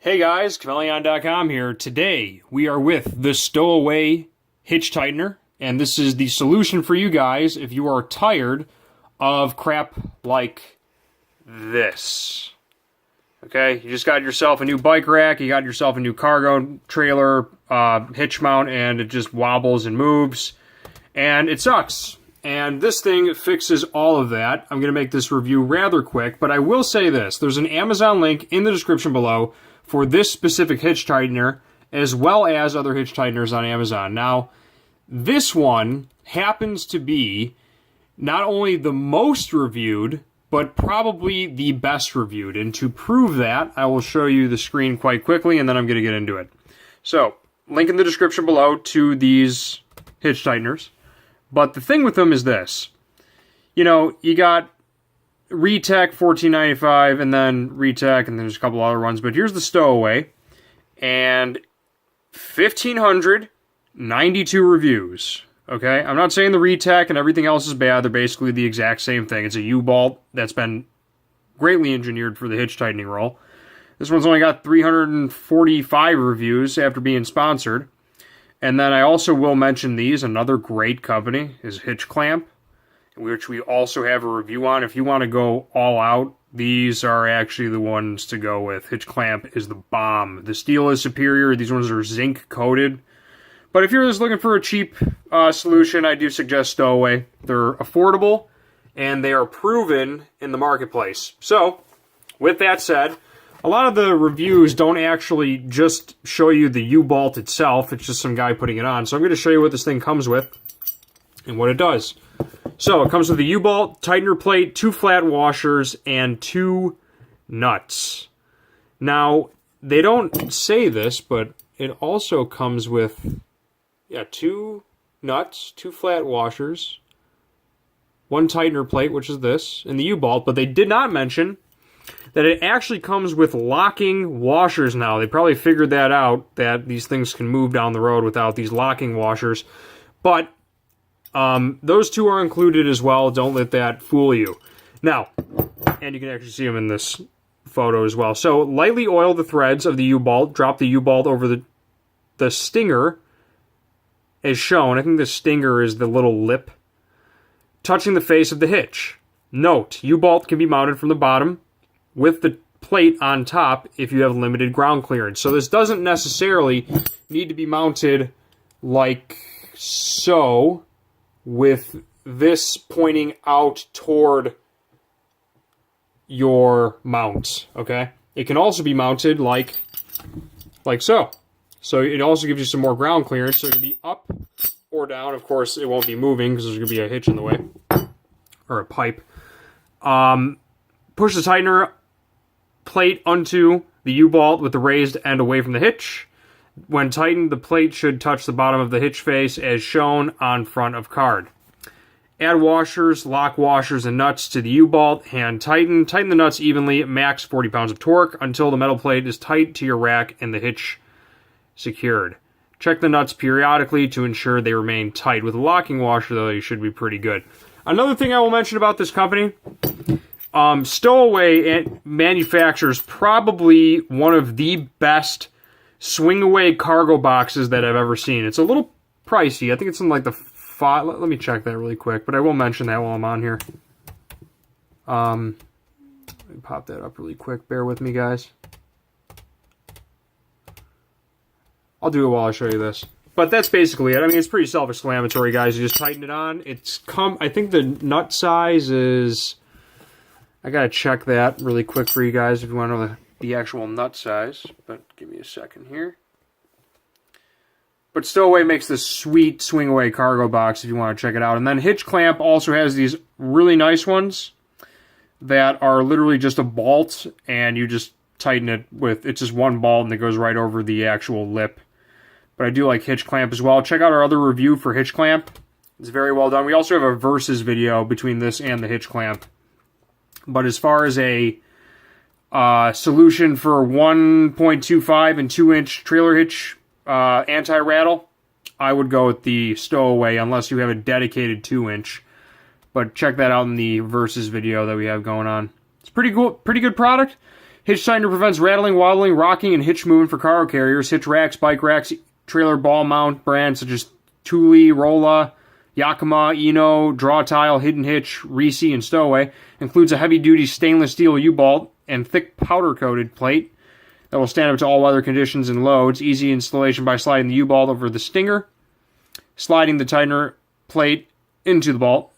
Hey guys, Chmelaeon.com here. Today we are with the Stowaway Hitch Tightener, and this is the solution for you guys if you are tired of crap like this. Okay, you just got yourself a new bike rack, you got yourself a new cargo trailer, hitch mount, and it just wobbles and moves, and it sucks. And this thing fixes all of that. I'm going to make this review rather quick, but I will say this. There's an Amazon link in the description below for this specific hitch tightener, as well as other hitch tighteners on Amazon. Now, this one happens to be not only the most reviewed, but probably the best reviewed. And to prove that, I will show you the screen quite quickly, and then I'm going to get into it. So, link in the description below to these hitch tighteners. But the thing with them is this. You know, you got Retech $14.95, and then Retech, and there's a couple other ones. But here's the Stowaway, and 1,592 reviews. Okay, I'm not saying the Retech and everything else is bad. They're basically the exact same thing. It's a U-bolt that's been greatly engineered for the hitch tightening role. This one's only got 345 reviews after being sponsored. And then I also will mention these. Another great company is Hitch Clamp, which we also have a review on. If you want to go all out, these are actually the ones to go with. Hitch Clamp is the bomb. The steel is superior. These ones are zinc coated. But if you're just looking for a cheap solution, I do suggest Stowaway. They're affordable, and they are proven in the marketplace. So, with that said, a lot of the reviews don't actually just show you the U-bolt itself. It's just some guy putting it on. So I'm going to show you what this thing comes with and what it does. So it comes with a U-bolt, tightener plate, 2 flat washers, and 2 nuts. Now, they don't say this, but it also comes with 2 nuts, 2 flat washers, 1 tightener plate, which is this, and the U-bolt. But they did not mention that it actually comes with locking washers now. They probably figured that out, that these things can move down the road without these locking washers. But those 2 are included as well. Don't let that fool you. Now, and you can actually see them in this photo as well. So, lightly oil the threads of the U-bolt. Drop the U-bolt over the stinger as shown. I think the stinger is the little lip touching the face of the hitch. Note, U-bolt can be mounted from the bottom with the plate on top if you have limited ground clearance. So this doesn't necessarily need to be mounted like so, with this pointing out toward your mount, okay? It can also be mounted like so. So it also gives you some more ground clearance, so it can be up or down. Of course, it won't be moving because there's going to be a hitch in the way, or a pipe. Push the tightener plate onto the U-bolt with the raised end away from the hitch. When tightened, the plate should touch the bottom of the hitch face as shown on front of card. Add washers, lock washers, and nuts to the U-bolt. Hand tighten. Tighten the nuts evenly, max 40 pounds of torque, until the metal plate is tight to your rack and the hitch secured. Check the nuts periodically to ensure they remain tight. With a locking washer, though, you should be pretty good. Another thing I will mention about this company, Stowaway manufactures probably one of the best swing-away cargo boxes that I've ever seen. It's a little pricey. I think it's in like the let me check that really quick, but I will mention that while I'm on here. Let me pop that up really quick. Bear with me, guys. I'll do it while I show you this. But that's basically it. I mean, it's pretty self-explanatory, guys. You just tighten it on. I think the nut size is... I gotta check that really quick for you guys if you want to know the actual nut size. But give me a second here. But Stowaway makes this sweet swing-away cargo box if you want to check it out. And then Hitch Clamp also has these really nice ones that are literally just a bolt, and you just tighten it with... It's just one bolt, and it goes right over the actual lip. But I do like Hitch Clamp as well. Check out our other review for Hitch Clamp. It's very well done. We also have a versus video between this and the Hitch Clamp. But as far as a solution for 1.25 and 2-inch trailer hitch anti-rattle, I would go with the Stowaway unless you have a dedicated 2-inch. But check that out in the versus video that we have going on. It's pretty cool, pretty good product. Hitch tightener prevents rattling, wobbling, rocking, and hitch movement for cargo carriers. Hitch racks, bike racks, trailer ball mount brands such as Thule, Rolla, Yakima, Eno, Draw Tile, Hidden Hitch, Reese, and Stowaway. Includes a heavy-duty stainless steel U-bolt and thick powder-coated plate that will stand up to all weather conditions and loads. Easy installation by sliding the U-bolt over the stinger, sliding the tightener plate into the bolt,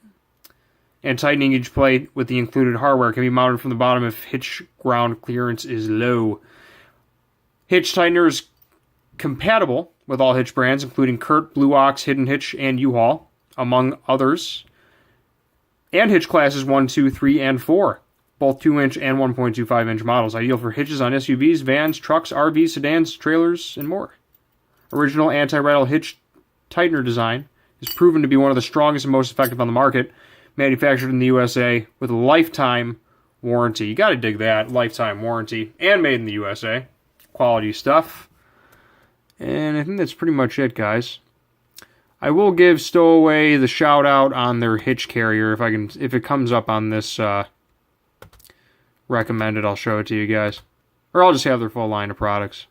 and tightening each plate with the included hardware. Can be mounted from the bottom if hitch ground clearance is low. Hitch tightener is compatible with all hitch brands, including Kurt, Blue Ox, Hidden Hitch, and U-Haul, among others, and hitch classes 1, 2, 3, and 4, both 2-inch and 1.25-inch models, ideal for hitches on SUVs, vans, trucks, RVs, sedans, trailers, and more. Original anti-rattle hitch tightener design is proven to be one of the strongest and most effective on the market, manufactured in the USA with a lifetime warranty. You gotta dig that, lifetime warranty, and made in the USA. Quality stuff. And I think that's pretty much it, guys. I will give Stowaway the shout out on their hitch carrier if it comes up on this recommended. I'll show it to you guys, or I'll just have their full line of products.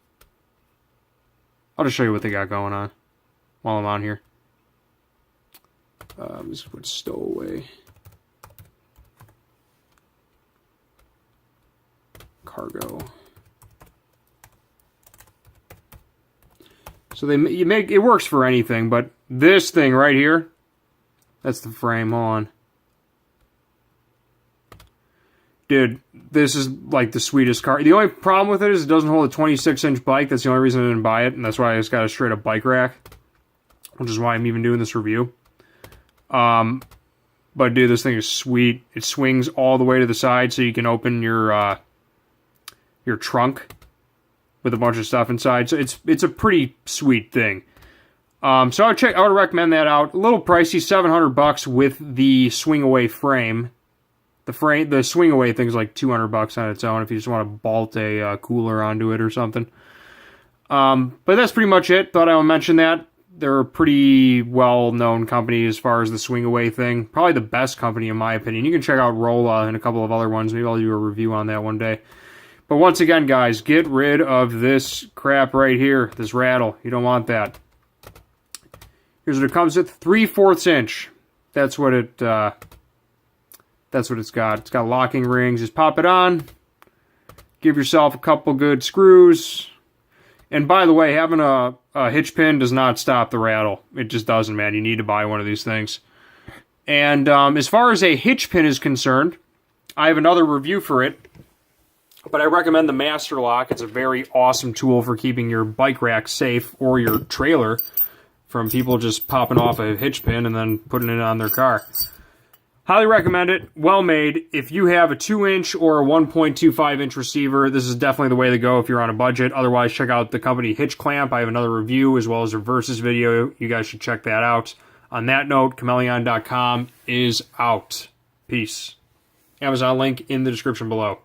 I'll just show you what they got going on while I'm on here. Let's put Stowaway cargo. So it works for anything, but this thing right here, that's the frame. Hold on. Dude, this is like the sweetest car. The only problem with it is it doesn't hold a 26-inch bike. That's the only reason I didn't buy it, and that's why I just got a straight-up bike rack, which is why I'm even doing this review. But dude, this thing is sweet. It swings all the way to the side so you can open your trunk with a bunch of stuff inside. So it's a pretty sweet thing. So I would recommend that out. A little pricey, $700 with the swing away frame. The swing away thing's like $200 on its own if you just want to bolt a cooler onto it or something. But that's pretty much it. Thought I would mention that. They're a pretty well-known company as far as the swing away thing. Probably the best company in my opinion. You can check out Rolla and a couple of other ones. Maybe I'll do a review on that one day. But once again, guys, get rid of this crap right here, this rattle. You don't want that. Here's what it comes with: 3/4 inch. That's what it's got. It's got locking rings. Just pop it on. Give yourself a couple good screws. And by the way, having a hitch pin does not stop the rattle. It just doesn't, man. You need to buy one of these things. And as far as a hitch pin is concerned, I have another review for it. But I recommend the Master Lock. It's a very awesome tool for keeping your bike rack safe or your trailer from people just popping off a hitch pin and then putting it on their car. Highly recommend it. Well made. If you have a 2-inch or a 1.25-inch receiver, this is definitely the way to go if you're on a budget. Otherwise, check out the company Hitch Clamp. I have another review as well as a versus video. You guys should check that out. On that note, Chmelaeon.com is out. Peace. Amazon link in the description below.